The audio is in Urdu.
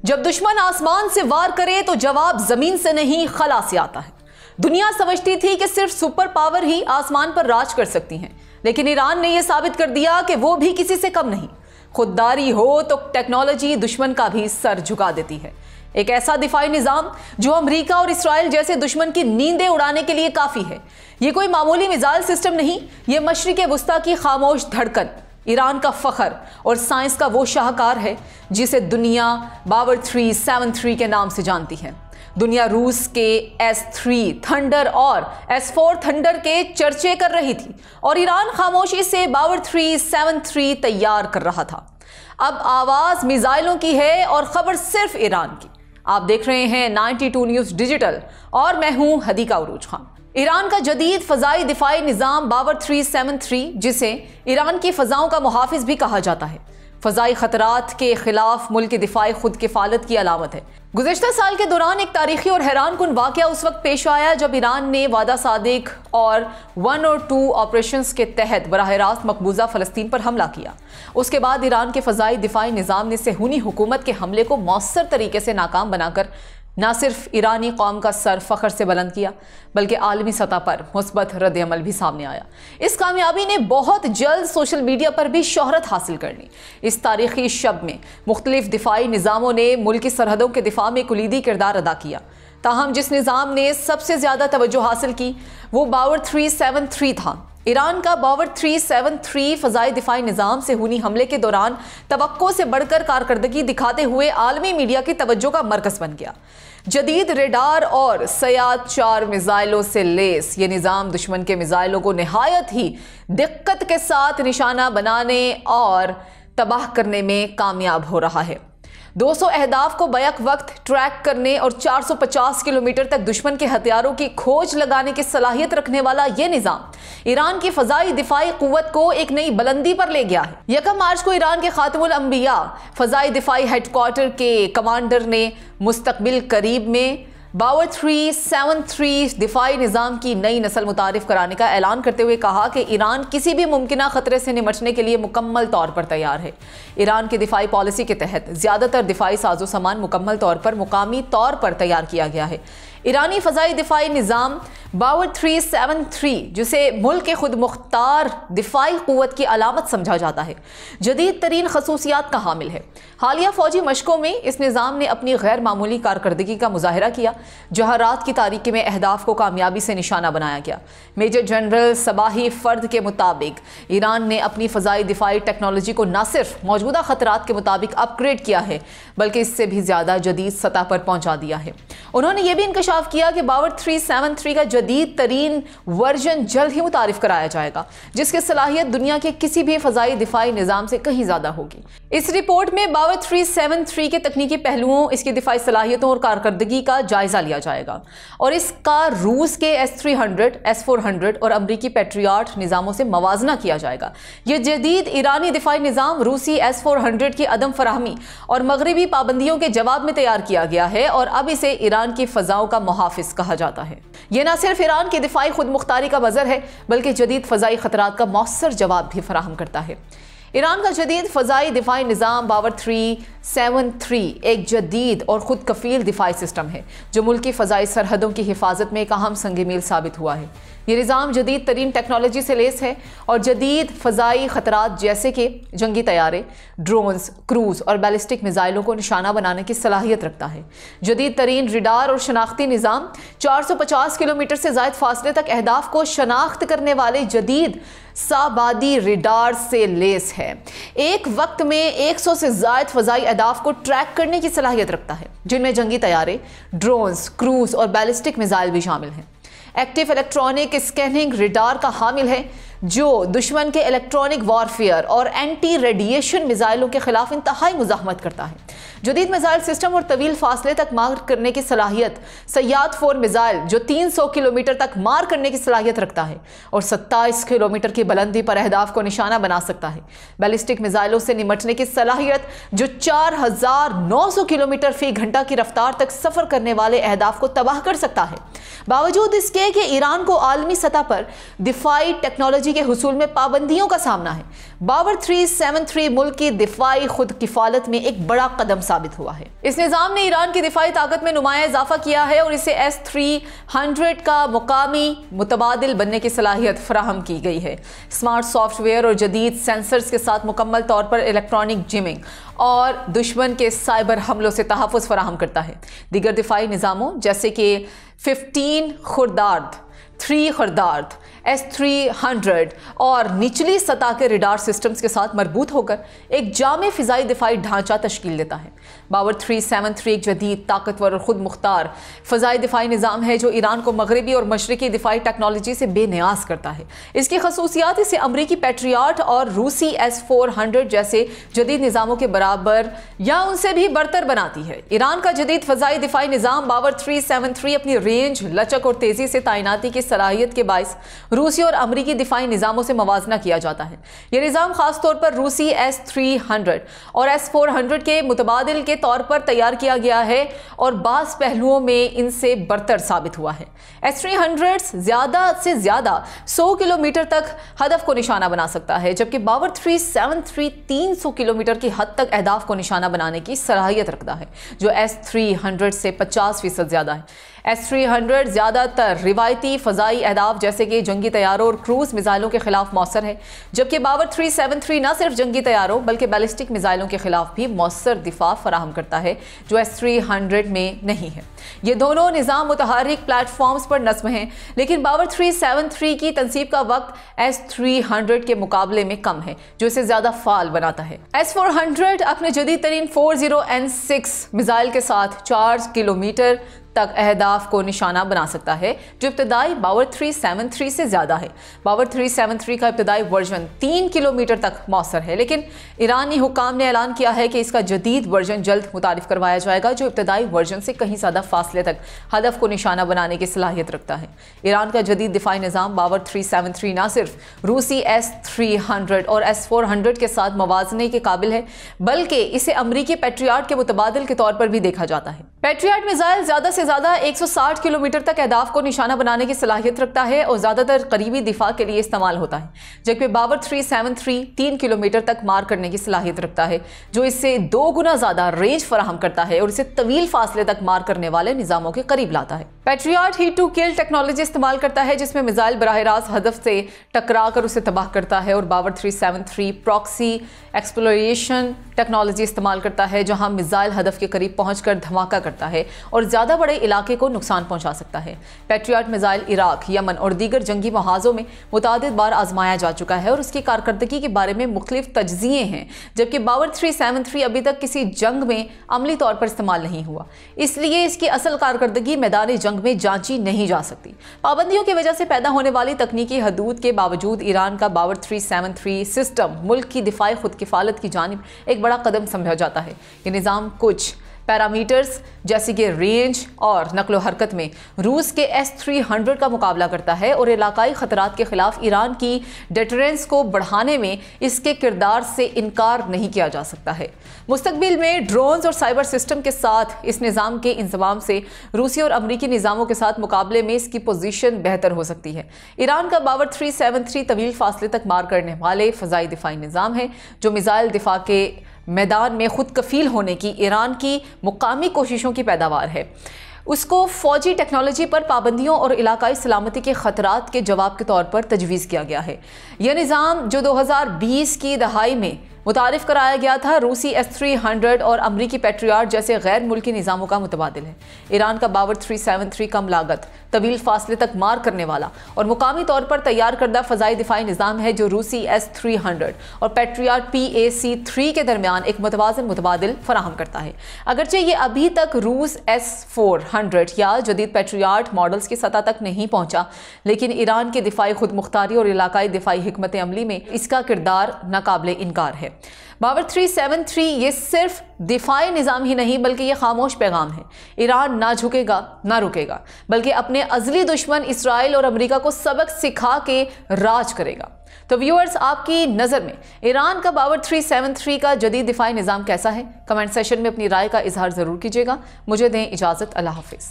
جب دشمن آسمان سے وار کرے تو جواب زمین سے نہیں خلا سے آتا ہے۔ دنیا سمجھتی تھی کہ صرف سپر پاور ہی آسمان پر راج کر سکتی ہیں، لیکن ایران نے یہ ثابت کر دیا کہ وہ بھی کسی سے کم نہیں۔ خودداری ہو تو ٹیکنالوجی دشمن کا بھی سر جھکا دیتی ہے۔ ایک ایسا دفاعی نظام جو امریکہ اور اسرائیل جیسے دشمن کی نیندیں اڑانے کے لیے کافی ہے۔ یہ کوئی معمولی میزائل سسٹم نہیں، یہ مشرق وسطیٰ کی خاموش دھڑکن، ایران کا فخر اور سائنس کا وہ شاہکار ہے جسے دنیا باور 373 کے نام سے جانتی ہے۔ دنیا روس کے S3 تھنڈر اور S4 تھنڈر کے چرچے کر رہی تھی اور ایران خاموشی سے باور 373 تیار کر رہا تھا۔ اب آواز میزائلوں کی ہے اور خبر صرف ایران کی۔ آپ دیکھ رہے ہیں 92 نیوز ڈیجیٹل اور میں ہوں حدیقہ عروج خان۔ ایران کا جدید فضائی دفاعی نظام باور 373، جسے ایران کی فضاؤں کا محافظ بھی کہا جاتا ہے، فضائی خطرات کے خلاف ملک کی دفاعی خود کفالت کی علامت ہے۔ گزشتہ سال کے دوران ایک تاریخی اور حیران کن واقعہ اس وقت پیش آیا جب ایران نے وعدہ صادق اور 1 اور 2 آپریشنز کے تحت براہ راست مقبوضہ فلسطین پر حملہ کیا۔ اس کے بعد ایران کے فضائی دفاعی نظام نے صہیونی حکومت کے حملے کو مؤثر طریقے سے ناکام بنا کر نہ صرف ایرانی قوم کا سر فخر سے بلند کیا، بلکہ عالمی سطح پر مثبت رد عمل بھی سامنے آیا۔ اس کامیابی نے بہت جلد سوشل میڈیا پر بھی شہرت حاصل کر لی۔ اس تاریخی شب میں مختلف دفاعی نظاموں نے ملکی سرحدوں کے دفاع میں کلیدی کردار ادا کیا۔ تاہم جس نظام نے سب سے زیادہ توجہ حاصل کی وہ باور 373 تھا۔ ایران کا باور 373 فضائی دفاعی نظام صہیونی حملے کے دوران توقع سے بڑھ کر کارکردگی دکھاتے ہوئے عالمی میڈیا کی توجہ کا مرکز بن گیا۔ جدید ریڈار اور سیاد 4 میزائلوں سے لیس یہ نظام دشمن کے میزائلوں کو نہایت ہی دقت کے ساتھ نشانہ بنانے اور تباہ کرنے میں کامیاب ہو رہا ہے۔ 200 اہداف کو بیک وقت ٹریک کرنے اور 450 کلومیٹر تک دشمن کے ہتھیاروں کی کھوج لگانے کی صلاحیت رکھنے والا یہ نظام ایران کی فضائی دفاعی قوت کو ایک نئی بلندی پر لے گیا ہے۔ 1 مارچ کو ایران کے خاتم الانبیاء فضائی دفاعی ہیڈ کوارٹر کے کمانڈر نے مستقبل قریب میں باور 373 دفاعی نظام کی نئی نسل متعارف کرانے کا اعلان کرتے ہوئے کہا کہ ایران کسی بھی ممکنہ خطرے سے نمٹنے کے لیے مکمل طور پر تیار ہے۔ ایران کی دفاعی پالیسی کے تحت زیادہ تر دفاعی ساز و سامان مکمل طور پر مقامی طور پر تیار کیا گیا ہے۔ ایرانی فضائی دفاعی نظام باور 373، جسے ملک خود مختار دفاعی قوت کی علامت سمجھا جاتا ہے، جدید ترین خصوصیات کا حامل ہے۔ حالیہ فوجی مشقوں میں اس نظام نے اپنی غیر معمولی کارکردگی کا مظاہرہ کیا، جہاں رات کی تاریکی میں اہداف کو کامیابی سے نشانہ بنایا گیا۔ میجر جنرل صباحی فرد کے مطابق ایران نے اپنی فضائی دفاعی ٹیکنالوجی کو نہ صرف موجودہ خطرات کے مطابق اپ گریڈ کیا ہے بلکہ اس سے بھی زیادہ جدید سطح پر پہنچا دیا ہے۔ انہوں نے یہ بھی انکشاف کیا کہ باور 373 کا جدید ترین ورژن جلد ہی متعارف کرایا جائے گا، جس کی صلاحیت دنیا کے کسی بھی فضائی دفاعی نظام سے کہیں زیادہ ہوگی۔ اس رپورٹ میں باور 373 کے تکنیکی پہلوؤں، اس کی دفاعی صلاحیتوں اور کارکردگی کا جائزہ لیا جائے گا اور اس کا روس کے S300، S400 اور امریکی پیٹریاٹ نظاموں سے موازنہ کیا جائے گا۔ یہ جدید ایرانی دفاعی نظام روسی S400 کی عدم فراہمی اور مغربی پابندیوں کے جواب میں تیار کیا گیا ہے اور اب اسے ایران کی فضاؤں کا محافظ کہا جاتا ہے۔ یہ نہ صرف ایران کی دفاعی خود مختاری کا مظہر ہے بلکہ جدید فضائی خطرات کا مؤثر جواب بھی فراہم کرتا ہے۔ ایران کا جدید فضائی دفاعی نظام باور 373 ایک جدید اور خود کفیل دفاعی سسٹم ہے جو ملکی فضائی سرحدوں کی حفاظت میں ایک اہم سنگ میل ثابت ہوا ہے۔ یہ نظام جدید ترین ٹیکنالوجی سے لیس ہے اور جدید فضائی خطرات جیسے کہ جنگی طیارے، ڈرونز، کروز اور بیلسٹک میزائلوں کو نشانہ بنانے کی صلاحیت رکھتا ہے۔ جدید ترین ریڈار اور شناختی نظام 450 کلومیٹر سے زائد فاصلے تک اہداف کو شناخت کرنے والے جدید سابادی ریڈار سے لیس ہے۔ ایک وقت میں 100 سے زائد فضائی اہداف کو ٹریک کرنے کی صلاحیت رکھتا ہے، جن میں جنگی طیارے، ڈرونز، کروز اور بیلسٹک میزائل بھی شامل ہیں۔ ایکٹیو الیکٹرانک اسکیننگ ریڈار کا حامل ہے جو دشمن کے الیکٹرانک وارفیئر اور اینٹی ریڈیشن میزائلوں کے خلاف انتہائی مزاحمت کرتا ہے۔ جدید میزائل سسٹم اور طویل فاصلے تک مار کرنے کی صلاحیت سیاد 4 میزائل جو 300 کلومیٹر تک مار کرنے کی صلاحیت رکھتا ہے اور 27 کلومیٹر کی بلندی پر اہداف کو نشانہ بنا سکتا ہے۔ بیلسٹک میزائلوں سے نمٹنے کی صلاحیت جو 4900 کلومیٹر فی گھنٹہ کی رفتار تک سفر کرنے والے اہداف کو تباہ کر سکتا ہے۔ باوجود اس کے کہ ایران کو عالمی سطح پر دفاعی ٹیکنالوجی ٹیکنالوجی کے حصول میں پابندیوں کا سامنا ہے، باور 373 ملک کی دفاعی خود کفالت میں ایک بڑا قدم ثابت ہوا ہے۔ اس نظام نے ایران کی دفاعی طاقت میں نمایاں اضافہ کیا ہے اور اسے S-300 کا مقامی متبادل بننے کی صلاحیت فراہم کی گئی ہے۔ اسمارٹ سافٹ ویئر اور جدید سینسرز کے ساتھ مکمل طور پر الیکٹرانک جمنگ اور دشمن کے سائبر حملوں سے تحفظ فراہم کرتا ہے۔ دیگر دفاعی نظاموں جیسے کہ 3 خرداد S-300 اور نچلی سطح کے ریڈار سسٹمز کے ساتھ مربوط ہو کر ایک جامع فضائی دفاعی ڈھانچہ تشکیل دیتا ہے۔ باور 373 ایک جدید، طاقتور اور خود مختار فضائی دفاعی نظام ہے جو ایران کو مغربی اور مشرقی دفاعی ٹیکنالوجی سے بے نیاز کرتا ہے۔ اس کی خصوصیات اسے امریکی پیٹریاٹ اور روسی S-400 جیسے جدید نظاموں کے برابر یا ان سے بھی برتر بناتی ہے۔ ایران کا جدید فضائی دفاعی نظام باور 373 اپنی رینج، لچک اور تیزی سے تعیناتی کی صلاحیت کے باعث روسی اور امریکی دفاعی نظاموں سے موازنہ کیا جاتا ہے۔ یہ نظام خاص طور پر روسی S-300 اور S-400 کے متبادل کے طور پر تیار کیا گیا ہے اور بعض پہلوؤں میں ان سے برتر ثابت ہوا ہے۔ S-300 زیادہ سے زیادہ 100 کلومیٹر تک ہدف کو نشانہ بنا سکتا ہے، جبکہ باور 373 300 کلومیٹر کی حد تک اہداف کو نشانہ بنانے کی صلاحیت رکھتا ہے، جو S-300 سے 50% زیادہ ہے۔ S-300 زیادہ تر روایتی فضائی اہداف جیسے کہ جنگی طیاروں اور کروز میزائلوں کے خلاف مؤثر ہے، جبکہ باور 373 نہ صرف جنگی طیاروں بلکہ بیلسٹک میزائلوں کے خلاف بھی مؤثر دفاع فراہم کرتا ہے، جو S-300 میں نہیں ہے۔ یہ دونوں نظام متحرک پلیٹ فارمز پر نصب ہیں، لیکن باور 373 کی تنصیب کا وقت S-300 کے مقابلے میں کم ہے، جو اسے زیادہ فعال بناتا ہے۔ S-400 اپنے جدید ترین 40N6 میزائل کے ساتھ 4 کلومیٹر تک اہداف کو نشانہ بنا سکتا ہے، جو ابتدائی باور 373 سے زیادہ ہے۔ باور 373 کا ابتدائی ورژن 3 کلومیٹر تک مؤثر ہے، لیکن ایرانی حکام نے اعلان کیا ہے کہ اس کا جدید ورژن جلد متعارف کروایا جائے گا، جو ابتدائی ورژن سے کہیں زیادہ فاصلے تک ہدف کو نشانہ بنانے کی صلاحیت رکھتا ہے۔ ایران کا جدید دفاعی نظام باور 373 نہ صرف روسی S-300 اور S-400 کے ساتھ موازنے کے قابل ہے، بلکہ اسے امریکی پیٹریاٹ کے متبادل کے طور پر بھی دیکھا جاتا ہے۔ پیٹریاٹ میزائل زیادہ سے زیادہ 160 کلومیٹر تک اہداف کو نشانہ بنانے کی صلاحیت رکھتا ہے اور زیادہ تر قریبی دفاع کے لیے استعمال ہوتا ہے، جبکہ باور 373 3 کلومیٹر تک مار کرنے کی صلاحیت رکھتا ہے، جو اس سے 2 گنا زیادہ رینج فراہم کرتا ہے اور اسے طویل فاصلے تک مار کرنے والے نظاموں کے قریب لاتا ہے۔ Patriot hit to kill technology استعمال کرتا ہے، جس میں میزائل براہ راست ہدف سے ٹکرا کر اسے تباہ کرتا ہے، اور باور 373 پراکسی ایکسپلوریشن ٹیکنالوجی استعمال کرتا ہے، جہاں میزائل ہدف کے قریب پہنچ کر دھماکہ کرتا ہے اور زیادہ بڑے علاقے کو نقصان پہنچا سکتا ہے۔ پیٹریاٹ میزائل عراق، یمن اور دیگر جنگی محاذوں میں متعدد بار آزمایا جا چکا ہے اور اس کی کارکردگی کے بارے میں مختلف تجزیے ہیں، جبکہ باور 373 ابھی تک کسی جنگ میں عملی طور پر استعمال نہیں ہوا، اس لیے اس کی اصل کارکردگی میدان جنگ میں جانچی نہیں جا سکتی۔ پابندیوں کی وجہ سے پیدا ہونے والی تکنیکی حدود کے باوجود ایران کا باور 373 سسٹم ملک کی دفاعی خود کفالت کی جانب ایک بڑا قدم سمجھا جاتا ہے۔ یہ نظام کچھ پیرامیٹرز جیسے کہ رینج اور نقل و حرکت میں روس کے S-300 کا مقابلہ کرتا ہے اور علاقائی خطرات کے خلاف ایران کی ڈیٹرنس کو بڑھانے میں اس کے کردار سے انکار نہیں کیا جا سکتا ہے۔ مستقبل میں ڈرونز اور سائبر سسٹم کے ساتھ اس نظام کے انضمام سے روسی اور امریکی نظاموں کے ساتھ مقابلے میں اس کی پوزیشن بہتر ہو سکتی ہے۔ ایران کا باور 373 طویل فاصلے تک مار کرنے والے فضائی دفاعی نظام ہے، جو میزائل دفاع کے میدان میں خود کفیل ہونے کی ایران کی مقامی کوششوں کی پیداوار ہے۔ اس کو فوجی ٹیکنالوجی پر پابندیوں اور علاقائی سلامتی کے خطرات کے جواب کے طور پر تجویز کیا گیا ہے۔ یہ نظام جو 2020 کی دہائی میں متعارف کرایا گیا تھا، روسی S-300 اور امریکی پیٹریاٹ جیسے غیر ملکی نظاموں کا متبادل ہے۔ ایران کا باور 373 کم لاگت، طویل فاصلے تک مار کرنے والا اور مقامی طور پر تیار کردہ فضائی دفاعی نظام ہے، جو روسی S-300 اور پیٹریاٹ PAC-3 کے درمیان ایک متوازن متبادل فراہم کرتا ہے۔ اگرچہ یہ ابھی تک روس S-400 یا جدید پیٹریاٹ ماڈلز کی سطح تک نہیں پہنچا، لیکن ایران کے دفاعی خود مختاری اور علاقائی دفاعی حکمت عملی میں اس کا کردار ناقابل انکار ہے۔ باور 373 یہ صرف دفاعی نظام ہی نہیں بلکہ یہ خاموش پیغام ہے۔ ایران نہ جھکے گا نہ رکے گا، بلکہ اپنے ازلی دشمن اسرائیل اور امریکہ کو سبق سکھا کے راج کرے گا۔ تو ویورز، آپ کی نظر میں ایران کا باور 373 کا جدید دفاعی نظام کیسا ہے؟ کمنٹ سیشن میں اپنی رائے کا اظہار ضرور کیجیے گا۔ مجھے دیں اجازت، اللہ حافظ۔